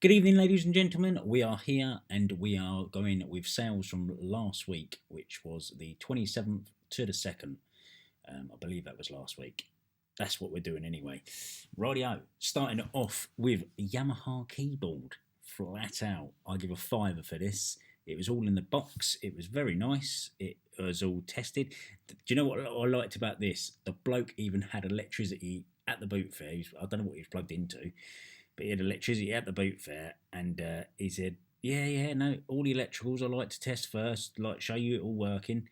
Good evening, ladies and gentlemen. We are here and we are going with sales from last week, which was the 27th to the 2nd. I believe that was last week. That's what we're doing anyway. Rightio, starting it off with Yamaha keyboard. Flat out. I give a fiver for this. It was all in the box. It was very nice. It was all tested. Do you know what I liked about this? The bloke even had electricity at the boot fair. I don't know what he was plugged into, but he had electricity at the boot fair, and he said, "Yeah, no, all the electricals I like to test first, like show you it all working."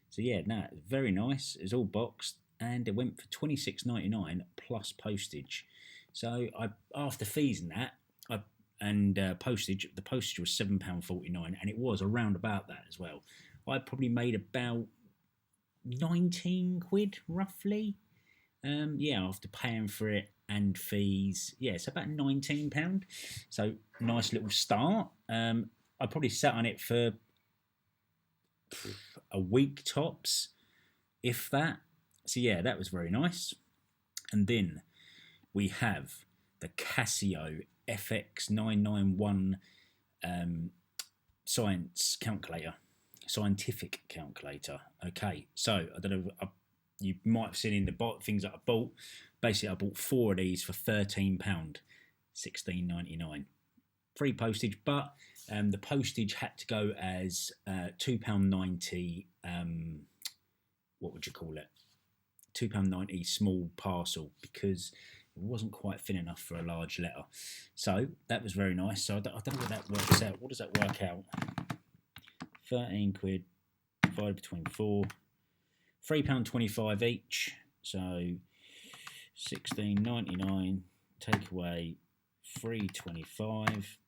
So yeah, no, very nice. It was all boxed, and it went for £26.99 plus postage. So I, after fees and that, postage, the postage was £7.49, and it was around about that as well. I probably made about 19 quid roughly. Yeah, after paying for it and fees, yeah, it's about £19. So nice little start. I probably sat on it for a week tops, if that. So yeah, that was very nice. And then we have the Casio FX991 scientific calculator. Okay, so I don't know. You might have seen in the things that I bought. Basically, I bought 4 of these for £13, 16.99, free postage. But the postage had to go as £2.90. What would you call it? £2.90 small parcel, because it wasn't quite thin enough for a large letter. So that was very nice. So I don't know what that works out. What does that work out? 13 quid divided between 4. £3.25 each, so 16.99. Take away 3.25.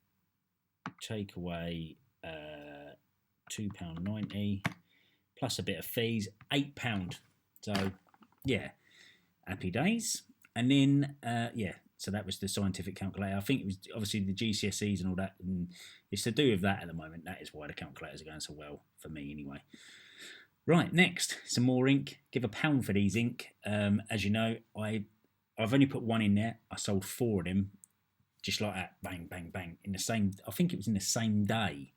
Take away £2.90 plus a bit of fees, £8. So yeah, happy days. And then yeah, so that was the scientific calculator. I think it was obviously the GCSEs and all that, and it's to do with that at the moment. That is why the calculators are going so well for me anyway. Right, next, some more ink. Give £1 for these ink. As you know, I've only put one in there. I sold 4 of them, just like that, bang, bang, bang, in the same. I think it was in the same day.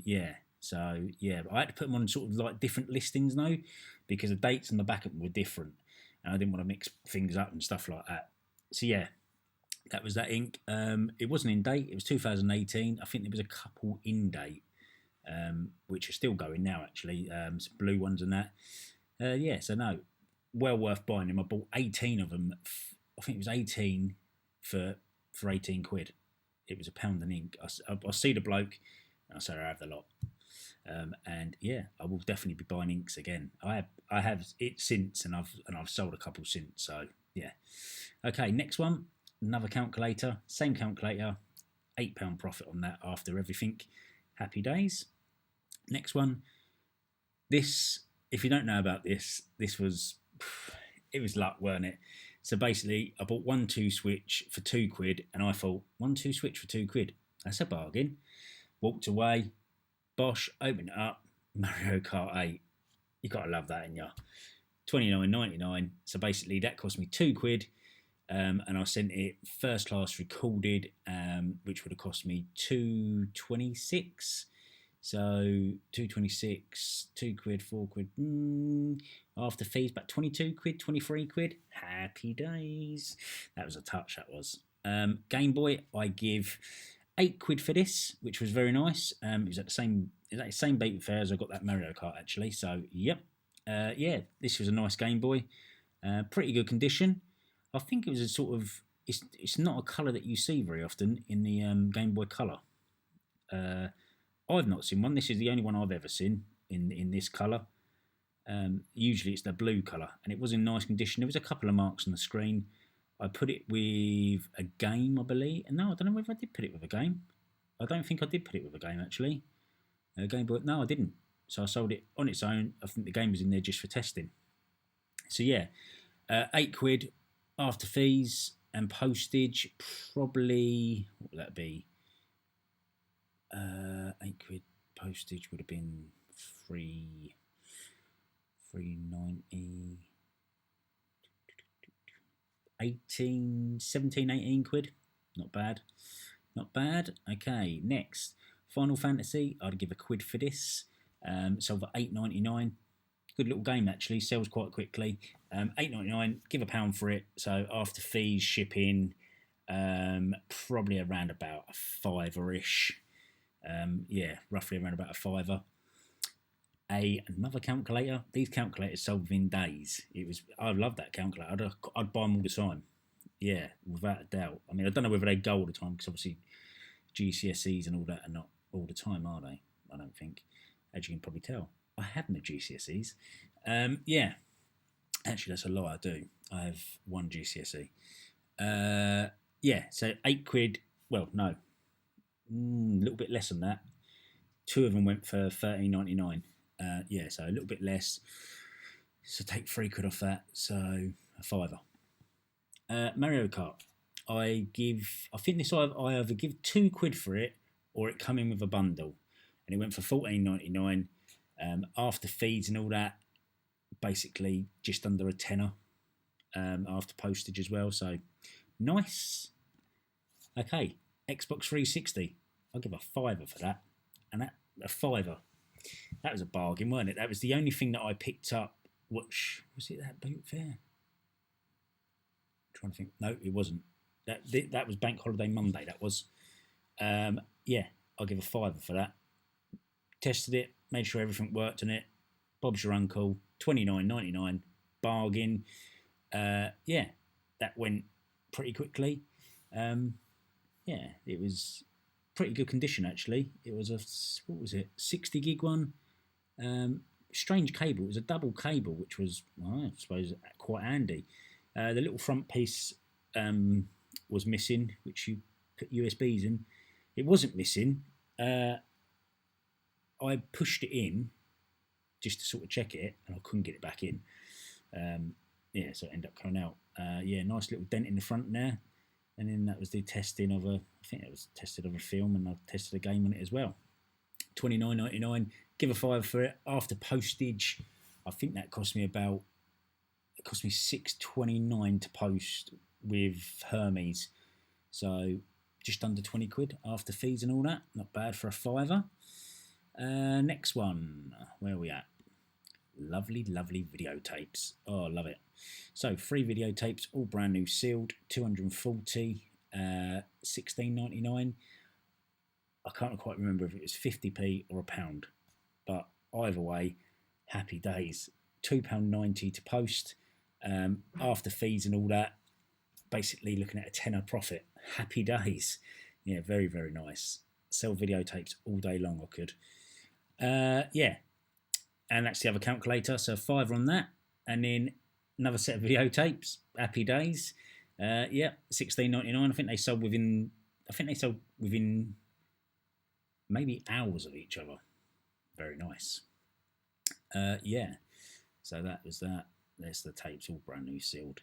Yeah. So yeah, I had to put them on sort of like different listings now, because the dates on the back of them were different, and I didn't want to mix things up and stuff like that. So yeah, that was that ink. It wasn't in date. It was 2018. I think there was a couple in date. Which are still going now, actually, some blue ones and that. Yeah, so no, well worth buying them. I bought 18 of them. I think it was 18 for 18 quid. It was £1 an ink. I see the bloke, and I say I have the lot. And yeah, I will definitely be buying inks again. I have it since, and I've sold a couple since. So yeah. Okay, next one, another calculator, same calculator, £8 profit on that after everything. Happy days. Next one. This, if you don't know about this, it was luck, weren't it? So basically, I bought 1-2 switch for 2 quid, and I thought 1-2 switch for 2 quid. That's a bargain. Walked away. Bosh, opened it up. Mario Kart 8. You gotta love that, in ya. 29.99. So basically, that cost me 2 quid. And I sent it first class recorded, which would have cost me 2.26. So 2.26, 2 quid, 4 quid. After fees, about 22 quid, 23 quid. Happy days. That was a touch. That was. Game Boy, I give 8 quid for this, which was very nice. It was at the same bait fair as I got that Mario Kart, actually. So yep, yeah, this was a nice Game Boy. Pretty good condition. I think it was a sort of. It's not a colour that you see very often in the Game Boy Color. I've not seen one. This is the only one I've ever seen in this colour. Usually it's the blue colour, and it was in nice condition. There was a couple of marks on the screen. I put it with a game, I believe. No, I don't know whether I did put it with a game. I don't think I did put it with a game, actually. Game Boy, no, I didn't. So I sold it on its own. I think the game was in there just for testing. So yeah, 8 quid after fees and postage. Probably, what would that be? 8 quid postage would have been 3.90, 18 quid, not bad. Not bad. Okay, next Final Fantasy. I'd give a quid for this. Sold for £8.99. Good little game actually. Sells quite quickly. £8.99. Give £1 for it. So after fees, shipping, probably around about a fiver-ish. Yeah, roughly around about a fiver. Another calculator. These calculators sold within days. I love that calculator. I'd buy them all the time. Yeah, without a doubt. I mean, I don't know whether they go all the time because obviously GCSEs and all that are not all the time, are they? I don't think. As you can probably tell, I have no GCSEs. Yeah, actually, that's a lie. I do. I have one GCSE. Yeah, so £8. Well, no, a little bit less than that. Two of them went for £13.99. Yeah, so a little bit less. So take £3 off that. So a fiver. Mario Kart. I think this I either give £2 for it or it come in with a bundle, and it went for £14.99. After fees and all that, basically just under a tenner. After postage as well, so nice. Okay, Xbox 360. I'll give a fiver for that, and a fiver. That was a bargain, weren't it? That was the only thing that I picked up. Which was it? That boot fair? Trying to think. No, it wasn't. That was Bank Holiday Monday. That was. Yeah, I'll give a fiver for that. Tested it, made sure everything worked on it. Bob's your uncle. $29.99 bargain. Yeah, that went pretty quickly. Yeah, it was pretty good condition actually. It was 60 gig one. Strange cable. It was a double cable, which was, well, I suppose, quite handy. The little front piece was missing, which you put USBs in. It wasn't missing. I pushed it in just to sort of check it, and I couldn't get it back in. Yeah, so it ended up coming out. Yeah, nice little dent in the front there. And then that was the testing of I think it was tested of a film, and I tested a game on it as well. $29.99. Give a five for it. After postage, I think that cost me $6.29 to post with Hermes. So just under £20 after fees and all that. Not bad for a fiver. Next one. Where are we at? Lovely videotapes. Oh, I love it. So 3 videotapes, all brand new, sealed, 240, $16.99. I can't quite remember if it was 50p or £1, but either way, happy days. £2.90 to post. After fees and all that, basically looking at a tenner profit. Happy days. Yeah, very nice. Sell videotapes all day long. I could. Yeah. And that's the other calculator, so £5 on that, and then another set of videotapes. Happy days. Yeah, $16.99. I think they sold within maybe hours of each other. Very nice. Yeah. So that was that. There's the tapes, all brand new, sealed.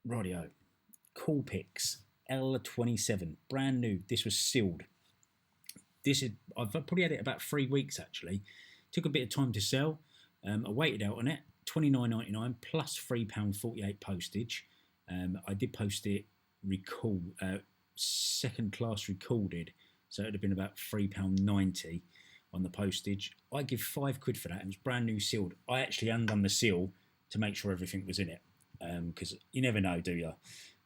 Rightio. Coolpix L27, brand new. This was sealed. I've probably had it about 3 weeks actually. Took a bit of time to sell. I waited out on it. $29.99 plus £3.48 postage. I did post it second class recorded, so it would have been about £3.90 on the postage. I give £5 for that, and it's brand new sealed. I actually undone the seal to make sure everything was in it, because you never know, do you?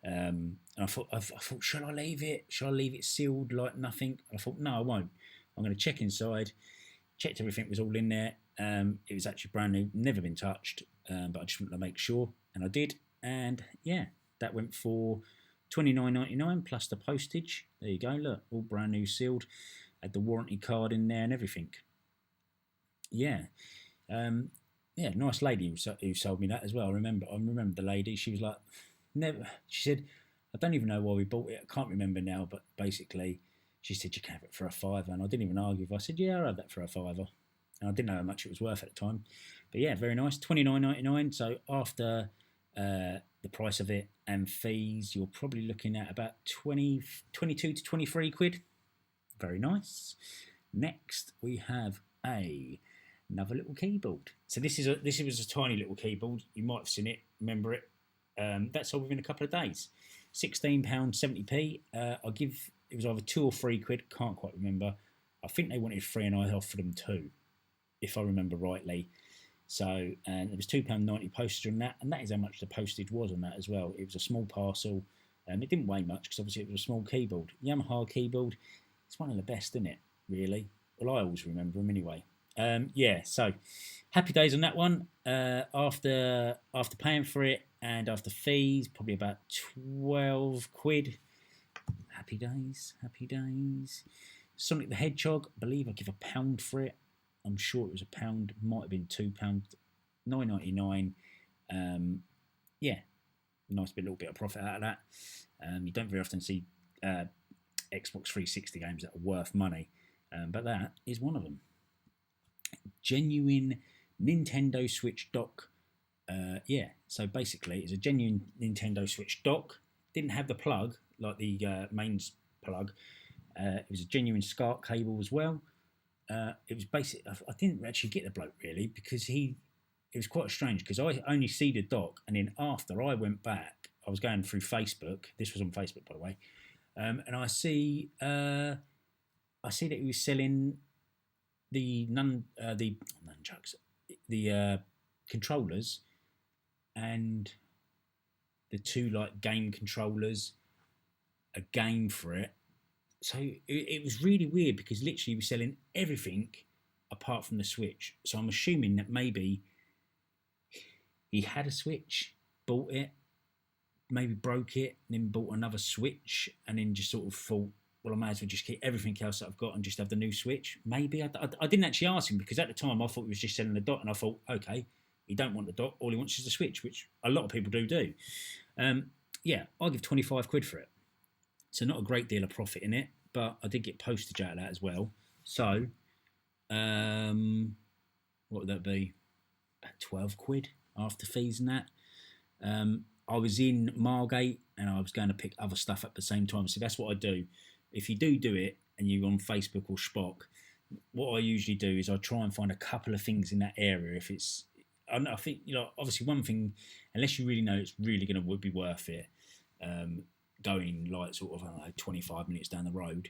And I thought, should I leave it? Should I leave it sealed like nothing? I thought, no, I won't. I'm going to check inside. Checked everything was all in there. It was actually brand new, never been touched, but I just wanted to make sure, and I did. And yeah, that went for $29.99 plus the postage. There you go, look, all brand new, sealed. Had the warranty card in there and everything. Yeah, yeah, nice lady who sold me that as well. I remember the lady. She was like, never. She said, I don't even know why we bought it. I can't remember now, but basically, she said you can have it for a fiver, and I didn't even argue. I said, yeah, I'll have that for a fiver, and I didn't know how much it was worth at the time. But yeah, very nice, $29.99. So after the price of it and fees, you're probably looking at about 22 to 23 quid. Very nice. Next, we have another little keyboard. So this was a tiny little keyboard. You might have seen it, remember it. That's all within a couple of days. £16.70p. I'll give it was either 2 or 3 quid, can't quite remember. I think they wanted 3 and I offered them 2, if I remember rightly. So, and it was £2.90 postage on that, and that is how much the postage was on that as well. It was a small parcel, it didn't weigh much because obviously it was a small keyboard. Yamaha keyboard, it's one of the best, isn't it, really? Well, I always remember them anyway. Yeah, so happy days on that one. After paying for it and after fees, probably about 12 quid. Happy days, happy days. Sonic the Hedgehog, I believe I give £1 for it. I'm sure it was £1, might have been £2, £9.99. Yeah, nice little bit of profit out of that. You don't very often see Xbox 360 games that are worth money, but that is one of them. Genuine Nintendo Switch dock. Yeah, so basically it's a genuine Nintendo Switch dock. Didn't have the plug like the mains plug. It was a genuine SCART cable as well. It was basic. I didn't actually get the bloke really because it was quite strange because I only see the dock, and then after I went back, I was going through Facebook. This was on Facebook, by the way, and I see that he was selling the nunchucks, the controllers, and the 2 like game controllers, a game for it. So it was really weird because literally he was selling everything apart from the Switch. So I'm assuming that maybe he had a Switch, bought it, maybe broke it, and then bought another Switch, and then just sort of thought, well, I might as well just keep everything else that I've got and just have the new Switch. Maybe. I didn't actually ask him because at the time I thought he was just selling the dock, and I thought, okay, he don't want the dock, all he wants is the Switch, which a lot of people do. Yeah, I'll give 25 quid for it. So not a great deal of profit in it, but I did get postage out of that as well. So, what would that be? About 12 quid after fees and that. I was in Margate and I was going to pick other stuff up at the same time. So that's what I do. If you do it and you're on Facebook or Spock, what I usually do is I try and find a couple of things in that area. If it's, I think, obviously one thing, unless you really know it's really going to be worth it, going like sort of 25 minutes down the road,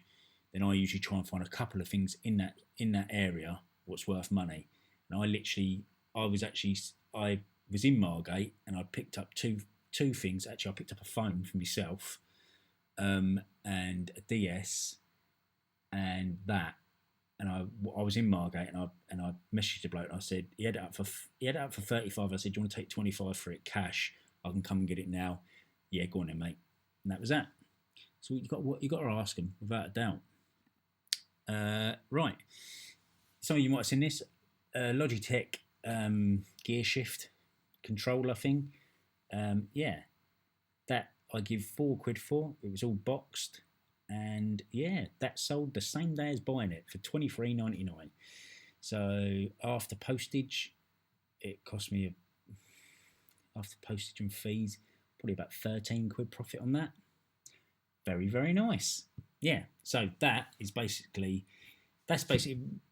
then I usually try and find a couple of things in that area what's worth money. And I was in Margate and I picked up two things. Actually, I picked up a phone for myself, and a DS, and that. And I was in Margate and I messaged the bloke and I said he had it up for 35. I said, do you want to take 25 for it cash? I can come and get it now. Yeah, go on then, mate. And that was that. So you got to ask them without a doubt. Right. Some of you might have seen this Logitech gear shift controller thing. Yeah, that I give 4 quid for. It was all boxed, and yeah, that sold the same day as buying it for £23.99. So after postage, it cost me after postage and fees probably about 13 quid profit on that. Very, very nice. Yeah, so that's basically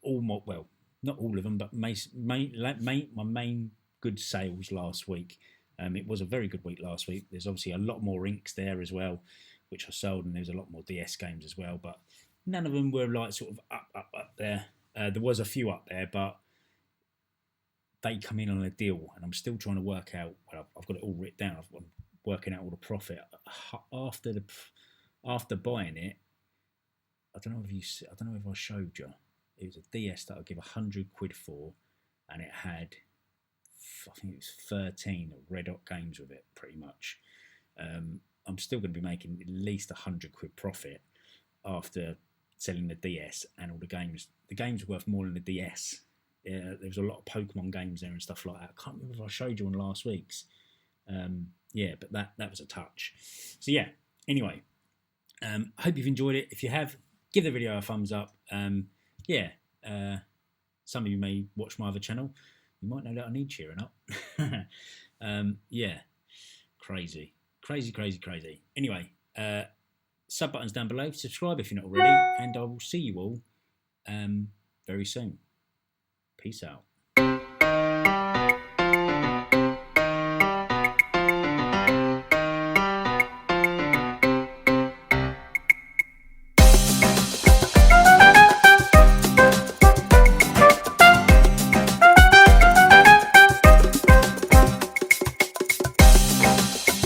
all my, well, not all of them, but my main good sales last week. It was a very good week last week. There's obviously a lot more inks there as well, which I sold, and there's a lot more DS games as well, but none of them were like sort of up there. There was a few up there, but they come in on a deal, and I'm still trying to work out. Well, I've got it all written down. I'm working out all the profit after buying it. I don't know if I showed you. It was a DS that I give 100 quid for, and it had, I think it was 13 red hot games with it, pretty much. I'm still going to be making at least 100 quid profit after selling the DS and all the games. The games were worth more than the DS. There was a lot of Pokemon games there and stuff like that. I can't remember if I showed you on last week's. Yeah, but that was a touch. So yeah, anyway, hope you've enjoyed it. If you have, give the video a thumbs up. Yeah, some of you may watch my other channel. You might know that I need cheering up. Yeah, crazy. Anyway, sub buttons down below. Subscribe if you're not already. And I will see you all very soon. Peace out.